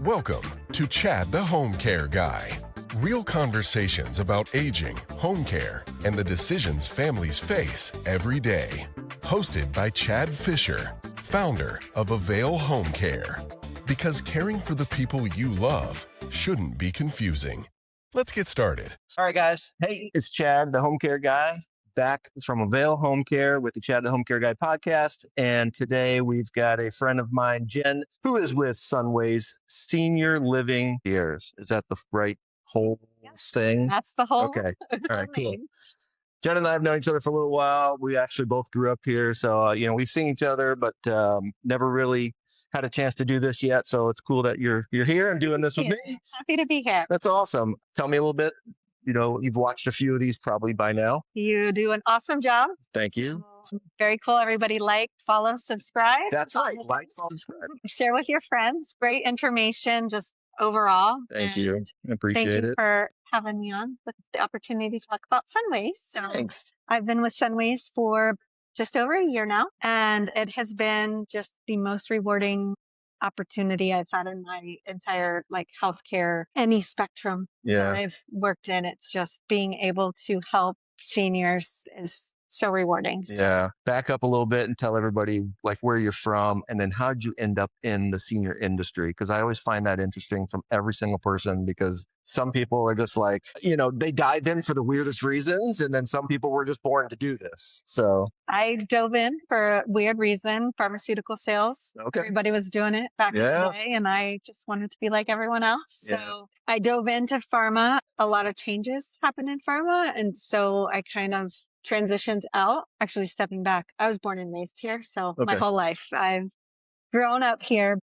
Welcome to Chad the Home Care Guy. Real conversations about aging, home care, and the decisions families face every day. Hosted by Chad Fisher, founder of Avail Home Care. Because caring for the people you love shouldn't be confusing. Let's get started. All right, guys. Hey, it's Chad, the Home Care Guy, back from Avail Home Care with the Chad, the Home Care Guy podcast. And today we've got a friend of mine, Jenn, who is with Sunways Senior Living Concierge. Is that the right whole thing? That's the whole. Okay. All right, cool. Jenn and I have known each other for a little while. We actually both grew up here. So, we've seen each other, but never really had a chance to do this yet. So it's cool that you're here and doing this with me. Happy to be here. That's awesome. Tell me a little bit. You've watched a few of these probably by now. You do an awesome job. Thank you. Very cool. Everybody like, follow, subscribe. That's right. Like, follow, subscribe. Share with your friends. Great information just overall. Thank you. I appreciate Thank you it. for having me on with the opportunity to talk about Sunways. So Thanks. I've been with Sunways for just over a year now, and it has been just the most rewarding opportunity I've had in my entire healthcare, any spectrum that I've worked in. It's just being able to help seniors is so rewarding. Yeah. Back up a little bit and tell everybody where you're from and then how'd you end up in the senior industry? Because I always find that interesting from every single person, because some people are just they dive in for the weirdest reasons. And then some people were just born to do this. So I dove in for a weird reason, pharmaceutical sales. Okay. Everybody was doing it back in the day, and I just wanted to be like everyone else. So I dove into pharma. A lot of changes happened in pharma. And so I kind of transitioned out, actually stepping back. I was born and raised here. So my whole life I've grown up here.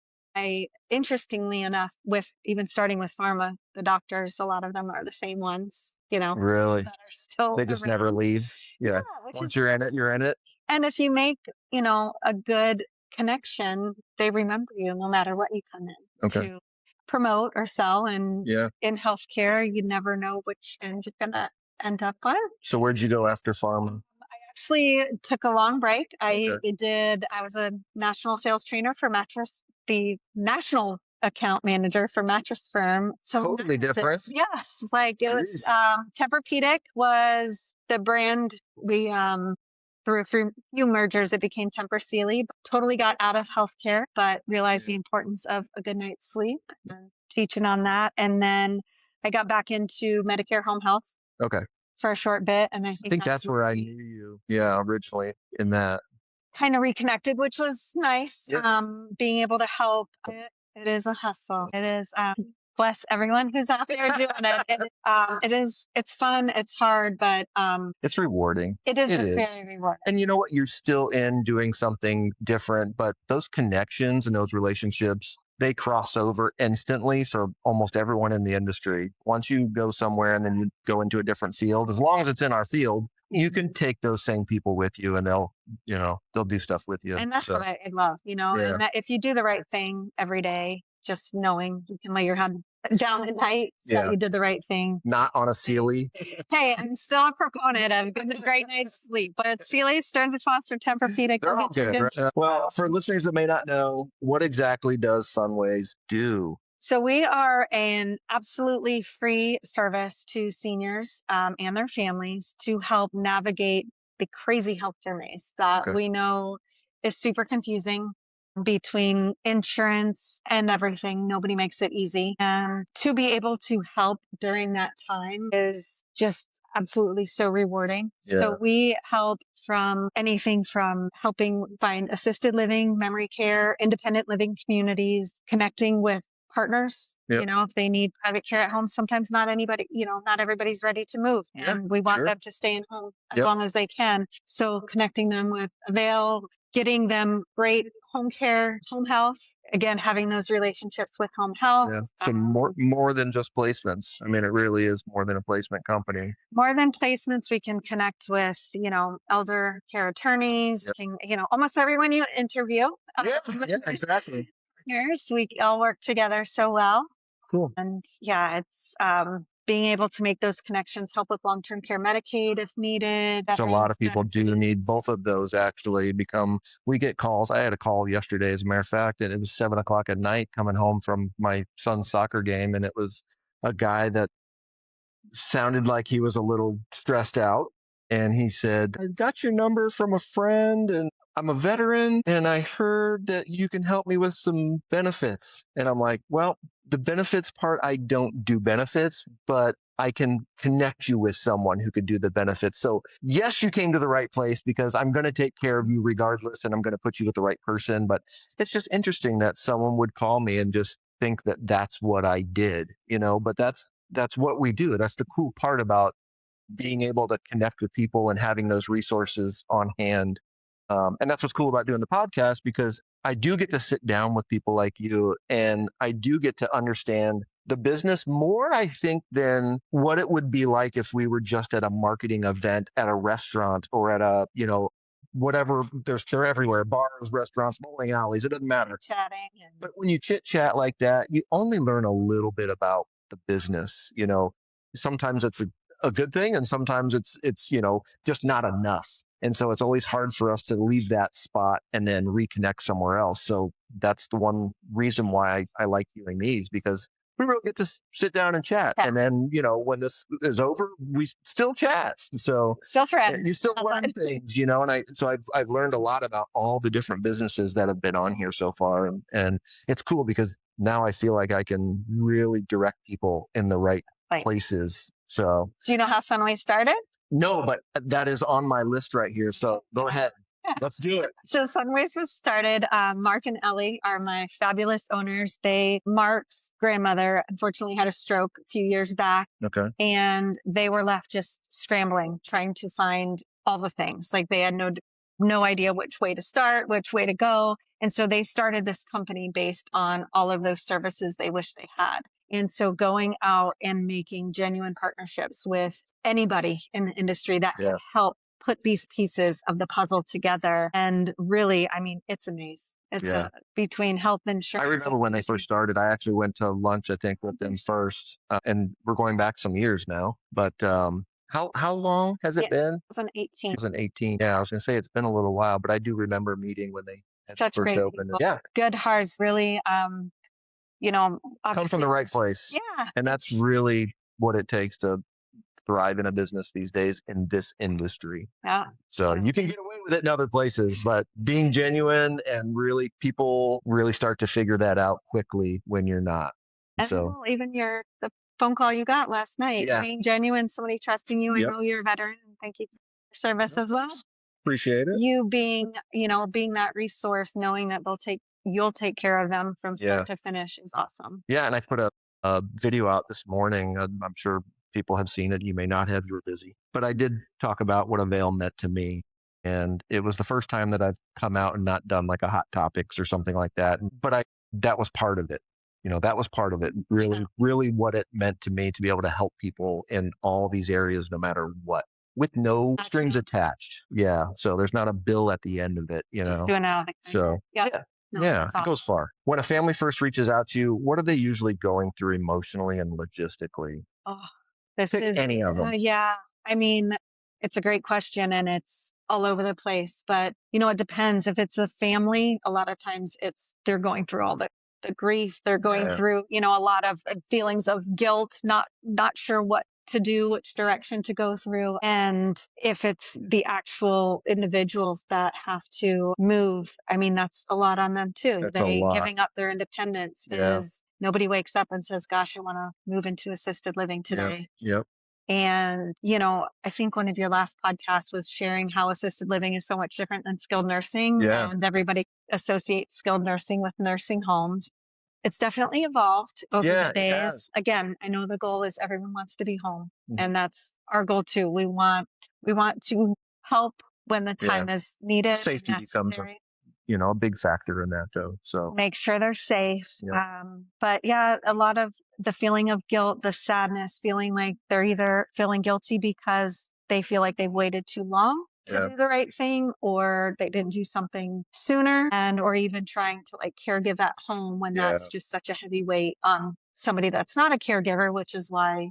Interestingly enough, with even starting with pharma, the doctors, a lot of them are the same ones, really, that are still they just around. never leave. Yeah. Once you're in it, you're in it. And if you make, a good connection, they remember you no matter what you come in to promote or sell. And in healthcare, you never know which end you're going to end up on. So where'd you go after pharma? I actually took a long break. I was a national sales trainer for the national account manager for mattress firm. So totally different. Yes. It was, Tempur-Pedic was the brand. We, through a few mergers, it became Tempur Sealy. Totally got out of healthcare, but realized the importance of a good night's sleep and teaching on that. And then I got back into Medicare home health. Okay. For a short bit. And I think that's where I knew you. Yeah. Originally in that. Kind of reconnected, which was nice. Being able to help. It is a hustle. It is, bless everyone who's out there doing it. It's fun. It's hard, but, it's rewarding. It is very rewarding. And you know what? You're still in doing something different, but those connections and those relationships, they cross over instantly for almost everyone in the industry. Once you go somewhere and then you go into a different field, as long as it's in our field, you can take those same people with you and they'll do stuff with you. And that's what I love, and that if you do the right thing every day, just knowing you can lay your head down at night that you did the right thing. Not on a Sealy. Hey, I'm still a proponent of a great night's sleep, but Sealy, Stearns & Foster, Tempur-Pedic. They're all good. Right? Well, for listeners that may not know, what exactly does Sunways do? So we are an absolutely free service to seniors and their families to help navigate the crazy healthcare maze that we know is super confusing between insurance and everything. Nobody makes it easy. And to be able to help during that time is just absolutely so rewarding. So we help from anything from helping find assisted living, memory care, independent living communities, connecting with partners, if they need private care at home. Sometimes not everybody's ready to move, and we want them to stay in home as long as they can. So connecting them with Avail, getting them great home care, home health, again, having those relationships with home health. So more than just placements. I mean, it really is more than a placement company. More than placements, we can connect with, elder care attorneys, almost everyone you interview. Exactly. We all work together so well. Cool. And it's being able to make those connections, help with long-term care Medicaid if needed. So a lot of people do need both of those actually we get calls. I had a call yesterday, as a matter of fact, and it was 7:00 at night coming home from my son's soccer game. And it was a guy that sounded like he was a little stressed out. And he said, I got your number from a friend and I'm a veteran and I heard that you can help me with some benefits. And I'm like, well, the benefits part, I don't do benefits, but I can connect you with someone who could do the benefits. So yes, you came to the right place because I'm going to take care of you regardless and I'm going to put you with the right person. But it's just interesting that someone would call me and just think that that's what I did, but that's what we do. That's the cool part about being able to connect with people and having those resources on hand. And that's what's cool about doing the podcast, because I do get to sit down with people like you and I do get to understand the business more, I think, than what it would be like if we were just at a marketing event at a restaurant or at a, whatever. They're everywhere, bars, restaurants, bowling alleys, it doesn't matter. Chatting. But when you chit chat like that, you only learn a little bit about the business. Sometimes it's a good thing and sometimes it's just not enough. And so it's always hard for us to leave that spot and then reconnect somewhere else. So that's the one reason why I like doing these, because we really get to sit down and chat. Yeah. And then, when this is over, we still chat. So still friends. You still learn things, and I've learned a lot about all the different businesses that have been on here so far. And it's cool because now I feel like I can really direct people in the right places. So do you know how Sunways started? No, but that is on my list right here. So go ahead. Let's do it. So Sunways was started. Mark and Ellie are my fabulous owners. Mark's grandmother unfortunately had a stroke a few years back. Okay. And they were left just scrambling, trying to find all the things. Like they had no idea which way to start, which way to go. And so they started this company based on all of those services they wish they had. And so going out and making genuine partnerships with anybody in the industry that can help put these pieces of the puzzle together. And really, it's a maze. It's between health insurance. I remember when they first started, I actually went to lunch, I think, with them first. And we're going back some years now. But how long has it been? 2018. 2018. Yeah, I was going to say it's been a little while, but I do remember meeting when they had Such first great opened. people. Yeah. Good hearts, really. Come from the right place. Yeah. And that's really what it takes to thrive in a business these days in this industry. Yeah. So you can get away with it in other places, but being genuine and really people really start to figure that out quickly when you're not. And so even the phone call you got last night, being genuine, somebody trusting you. I know you're a veteran, and thank you for your service as well. Appreciate it. You being that resource, knowing that you'll take care of them from start to finish is awesome. Yeah. And I put a video out this morning. I'm sure people have seen it. You may not have, you were busy, but I did talk about what Avail meant to me. And it was the first time that I've come out and not done like a hot topics or something like that. But that was part of it. That was part of it. Really, really what it meant to me to be able to help people in all these areas, no matter what, with no strings attached. Yeah. So there's not a bill at the end of it, Just doing it. So it goes far. When a family first reaches out to you, what are they usually going through emotionally and logistically? Oh, this is any of them. It's a great question and it's all over the place, but it depends. If it's a family, a lot of times they're going through all the grief. They're going through, a lot of feelings of guilt, not sure what to do, which direction to go through. And if it's the actual individuals that have to move, that's a lot on them too. Giving up their independence is nobody wakes up and says, gosh, I want to move into assisted living today. Yep. And, I think one of your last podcasts was sharing how assisted living is so much different than skilled nursing. Yeah. And everybody associates skilled nursing with nursing homes. It's definitely evolved over the days. Again, I know the goal is everyone wants to be home. And that's our goal too. We want to help when the time is needed. Safety becomes a big factor in that though. So make sure they're safe. Yep. But a lot of the feeling of guilt, the sadness, feeling like they're either feeling guilty because they feel like they've waited too long to do the right thing, or they didn't do something sooner, or even trying to caregive at home when that's just such a heavy weight on somebody that's not a caregiver, which is why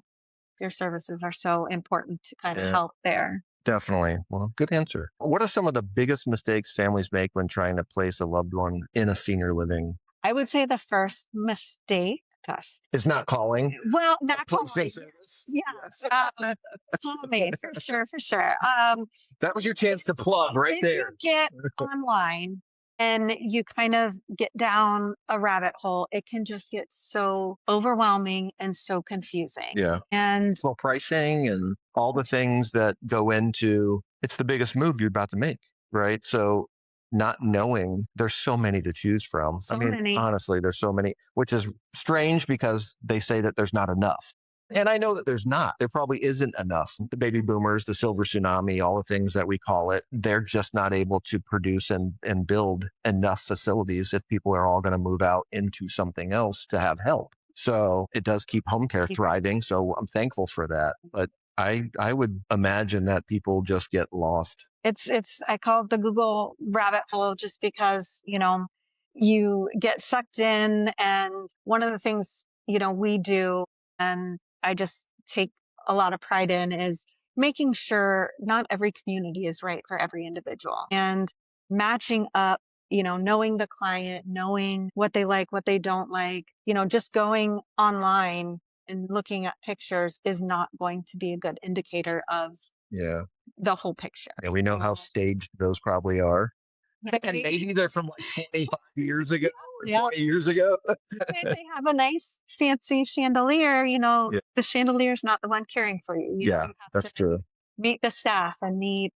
your services are so important to kind of help there. Definitely. Well, good answer. What are some of the biggest mistakes families make when trying to place a loved one in a senior living? I would say the first mistake, gosh, is not calling. well, not Please calling. service. Yes, call me for sure, for sure. That was your chance to plug right If there. you get online and you kind of get down a rabbit hole, it can just get so overwhelming and so confusing. Yeah. And Well, pricing and all the things that go into it's the biggest move you're about to make, right? So not knowing there's so many to choose from. So many. Honestly, there's so many, which is strange because they say that there's not enough. And I know that there's not. There probably isn't enough. The baby boomers, the silver tsunami, all the things that we call it, they're just not able to produce and build enough facilities if people are all going to move out into something else to have help. So it does keep home care thriving. So I'm thankful for that. But I would imagine that people just get lost. I call it the Google rabbit hole just because, you get sucked in. And one of the things, we do, and I just take a lot of pride in, is making sure not every community is right for every individual, and matching up, knowing the client, knowing what they like, what they don't like, just going online and looking at pictures is not going to be a good indicator of the whole picture. Yeah, we know how staged those probably are. And maybe they're from like 25 years ago or 20 years ago. They have a nice fancy chandelier, the chandelier's not the one caring for you. You have that's to true. Meet the staff and meet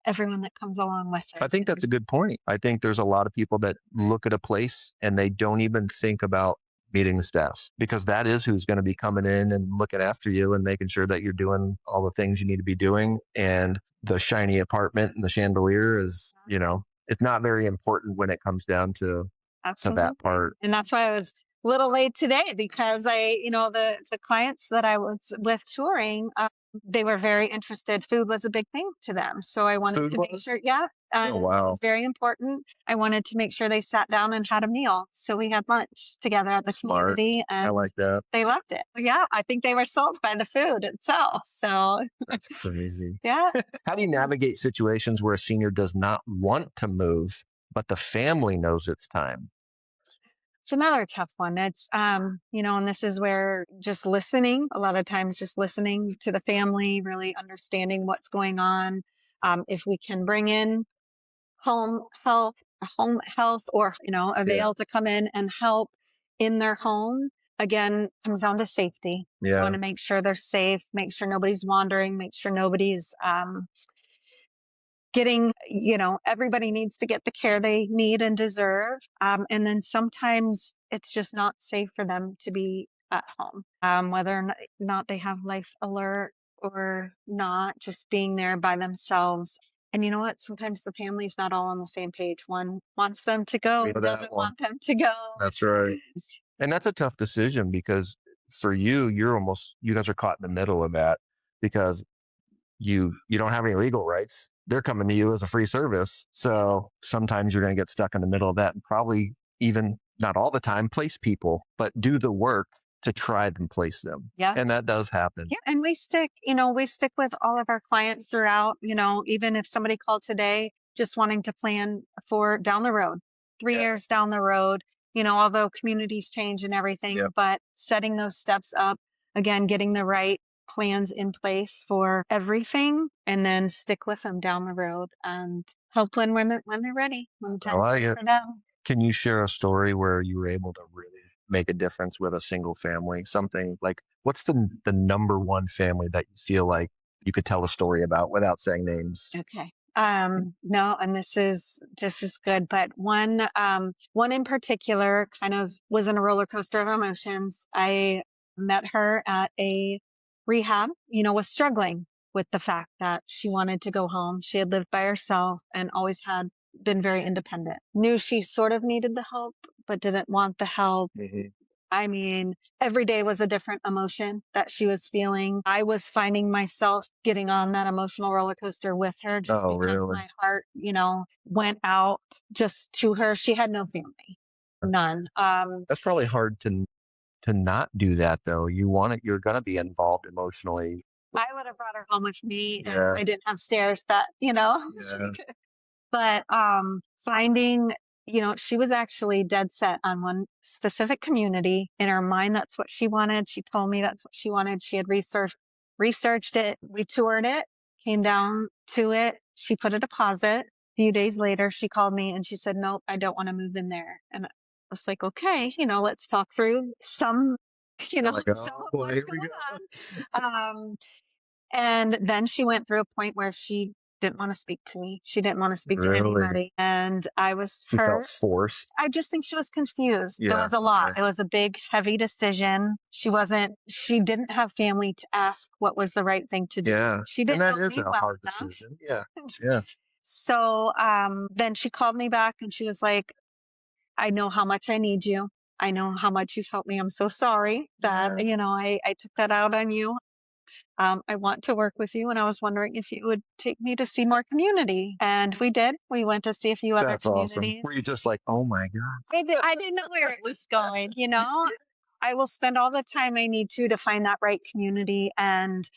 everyone that comes along with it. I think that's a good point. I think there's a lot of people that look at a place and they don't even think about meeting the staff, because that is who's going to be coming in and looking after you and making sure that you're doing all the things you need to be doing. And the shiny apartment and the chandelier is, it's not very important when it comes down to that part. And that's why I was a little late today, because the clients that I was with touring, they were very interested. Food was a big thing to them. So I wanted to make sure, Oh, wow. It's very important. I wanted to make sure they sat down and had a meal. So we had lunch together at the community. And I like that. They loved it. Yeah, I think they were sold by the food itself. So that's crazy. Yeah. How do you navigate situations where a senior does not want to move, but the family knows it's time? It's another tough one. It's, and this is where just listening, a lot of times just listening to the family, really understanding what's going on. If we can bring in home health or, avail to come in and help in their home, again, comes down to safety. You want to make sure they're safe, make sure nobody's wandering, make sure nobody's, getting, everybody needs to get the care they need and deserve. And then sometimes it's just not safe for them to be at home, whether or not they have life alert or not, just being there by themselves. And you know what? Sometimes the family's not all on the same page. One wants them to go, doesn't want them to go. That's right. And that's a tough decision, because for you, you guys are caught in the middle of that, because you don't have any legal rights. They're coming to you as a free service. So sometimes you're going to get stuck in the middle of that, and probably even not all the time place people, but do the work to try and place them. Yeah. And that does happen. Yeah. And we stick with all of our clients throughout, even if somebody called today just wanting to plan for down the road, 3 years down the road, although communities change and everything, but setting those steps up, again, getting the right plans in place for everything, and then stick with them down the road and help when they're ready. I like it. Can you share a story where you were able to really make a difference with a single family? Something like, what's the number one family that you feel like you could tell a story about without saying names? Okay. No, and this is good, but one in particular kind of was in a roller coaster of emotions. I met her at a rehab, was struggling with the fact that she wanted to go home. She had lived by herself and always had been very independent. Knew she sort of needed the help, but didn't want the help. Mm-hmm. I mean, every day was a different emotion that she was feeling. I was finding myself getting on that emotional roller coaster with her, just because my heart, went out just to her. She had no family, none. That's probably hard to to not do that though. You're going to be involved emotionally. I would have brought her home with me and Yeah. I didn't have stairs that, Yeah. but finding, she was actually dead set on one specific community. In her mind, that's what she wanted. She told me that's what she wanted. She had researched it. We toured it, came down to it. She put a deposit. A few days later, she called me and she said, "Nope, I don't want to move in there." And I was like, "Okay, let's talk through some, Like, some oh of boy, what's here we going go. on." And then she went through a point where she didn't want to speak to me. She didn't want to speak to Really? anybody. And I was She felt hurt. forced. I just think she was confused. There Yeah. was a lot. Okay. It was a big, heavy decision. She didn't have family to ask what was the right thing to do. Yeah. She didn't And that know is me a well hard enough. decision. Yeah. Yeah. So then she called me back and she was like, "I know how much I need you. I know how much you've helped me. I'm so sorry that, I took that out on you. I want to work with you, and I was wondering if you would take me to see more community." And we did. We went to see a few other That's awesome. communities. Were you just like, oh my God? I didn't know where it was going, I will spend all the time I need to find that right community and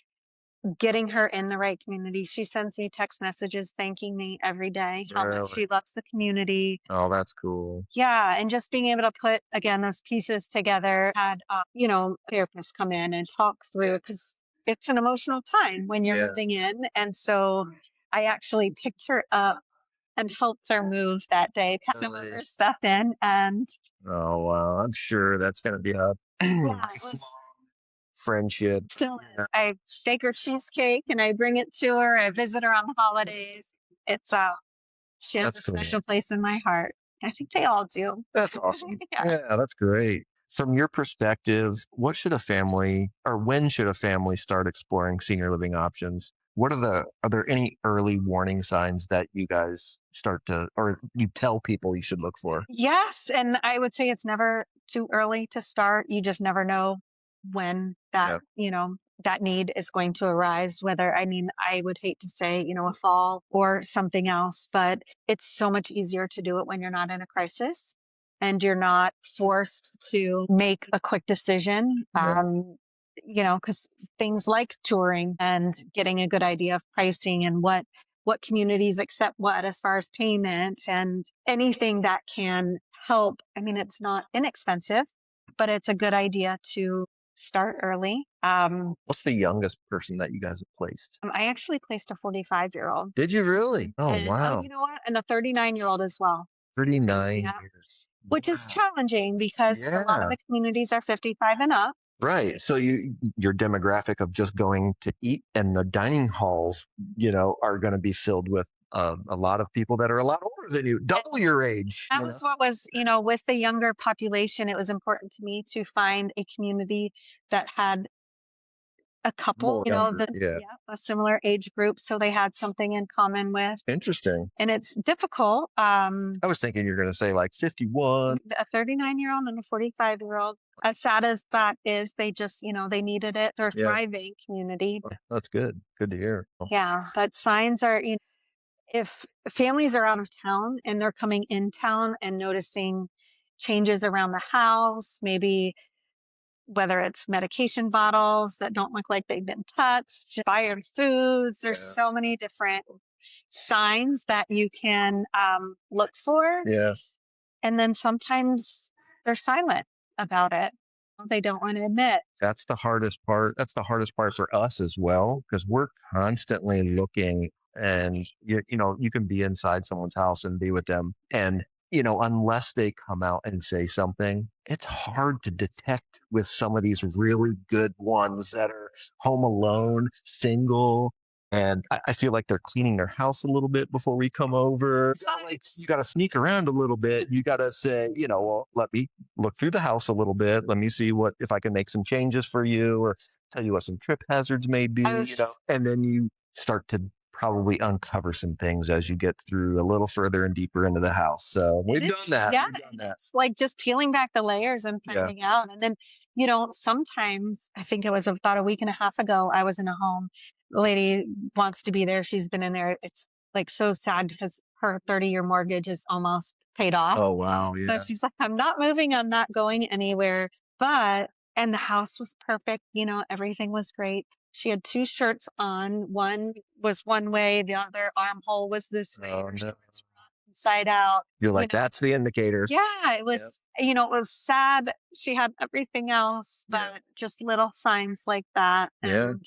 getting her in the right community. She sends me text messages thanking me every day, how much Really? she loves the community. Oh, that's cool. Yeah. And just being able to put, again, those pieces together, had, therapists come in and talk through, because it's an emotional time when you're moving in. And so I actually picked her up and helped her move that day, pack some of her stuff in. And oh, wow. I'm sure that's going to be a lifelong friendship. Still is. I bake her cheesecake and I bring it to her. I visit her on the holidays. It's she has a special place in my heart. I think they all do. That's awesome. Yeah, that's great. From your perspective, when should a family start exploring senior living options? Are there any early warning signs that you guys or you tell people you should look for? Yes. And I would say it's never too early to start. You just never know when that, that need is going to arise, I would hate to say, a fall or something else, but it's so much easier to do it when you're not in a crisis and you're not forced to make a quick decision. Because things like touring and getting a good idea of pricing and what communities accept what as far as payment and anything that can help. It's not inexpensive, but it's a good idea to start early. What's the youngest person that you guys have placed? I actually placed a 45-year-old. Did you really? Oh, and, wow. You know what? And a 39-year-old as well. 39 years. Which is challenging because a lot of the communities are 55 and up. Right. So your demographic of just going to eat and the dining halls, are going to be filled with a lot of people that are a lot older than you, double your age. That was what was, with the younger population, it was important to me to find a community that had a couple, a similar age group. So they had something in common with. Interesting. And it's difficult. I was thinking you're going to say like 51. A 39-year-old and a 45-year-old. As sad as that is, they just, they needed it. They're a thriving community. Oh, that's good. Good to hear. Yeah. But signs are, if families are out of town and they're coming in town and noticing changes around the house, maybe whether it's medication bottles that don't look like they've been touched, expired foods, there's so many different signs that you can look for. Yeah. And then sometimes they're silent about it. They don't want to admit. That's the hardest part. That's the hardest part for us as well, because we're constantly looking, and you can be inside someone's house and be with them, and unless they come out and say something, it's hard to detect with some of these really good ones that are home alone, single. And I feel like they're cleaning their house a little bit before we come over. You got to sneak around a little bit. You got to say, well, let me look through the house a little bit. Let me see if I can make some changes for you, or tell you what some trip hazards may be, and then you start to probably uncover some things as you get through a little further and deeper into the house. So we've done that. Yeah, it's like just peeling back the layers and finding out. And then, sometimes, I think it was about a week and a half ago, I was in a home. The lady wants to be there. She's been in there. It's like so sad because her 30-year mortgage is almost paid off. Oh, wow. Yeah. So she's like, I'm not moving. I'm not going anywhere. But And the house was perfect. You know, everything was great. She had 2 shirts on. One was one way, the other armhole was this way. Oh, Her no. shorts were inside out. You're You like, know, that's the indicator. yeah, it Yep. was, you know, it was sad. She had everything else, but Yeah. just little signs like that. Yeah. And,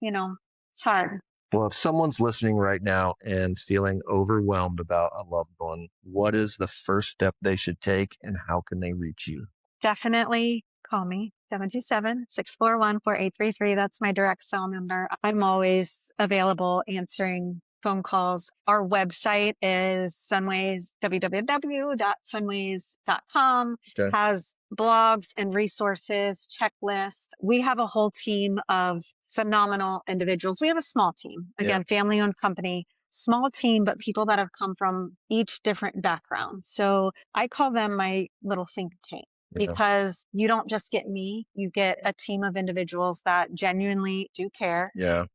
you know, it's hard. Well, if someone's listening right now and feeling overwhelmed about a loved one, what is the first step they should take and how can they reach you? Definitely call me 727-641-4833. That's my direct cell number. I'm always available answering phone calls. Our website is Sunways, www.sunways.com. Okay. Has blogs and resources, checklists. We have a whole team of phenomenal individuals. We have a small team, again, family owned company, small team, but people that have come from each different background. So I call them my little think tank. Because you don't just get me, you get a team of individuals that genuinely do care.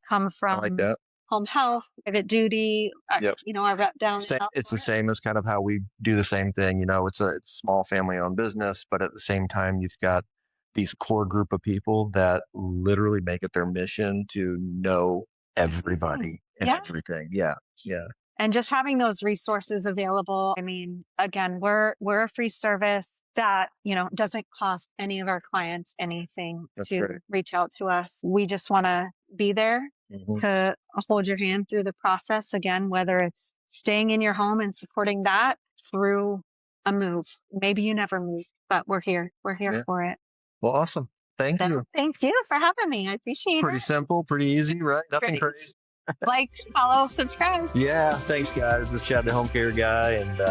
Come from I like that. home health, private duty. You know, I rep down. It's the same as kind of how we do the same thing. You know, it's a small family owned business, but at the same time, you've got these core group of people that literally make it their mission to know everybody and everything. Yeah. And just having those resources available. I mean, again, we're a free service that, you know, doesn't cost any of our clients anything to reach out to us. We just want to be there to hold your hand through the process. Again, whether it's staying in your home and supporting that through a move. Maybe you never move, but we're here. We're here for it. Well, awesome. Thank you. Thank you for having me. I appreciate it. Pretty simple, pretty easy, right? Nothing crazy. Like, follow, subscribe. Yeah, thanks, guys. This is Chad, the home care guy, and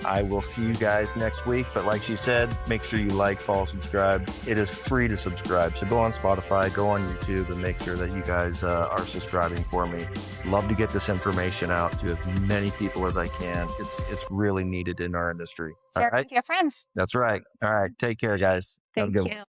I will see you guys next week. But like she said, make sure you like, follow, subscribe. It is free to subscribe. So go on Spotify, go on YouTube, and make sure that you guys are subscribing for me. Love to get this information out to as many people as I can. It's really needed in our industry. Share it with your friends. That's right. All right. Take care, guys. Thank you.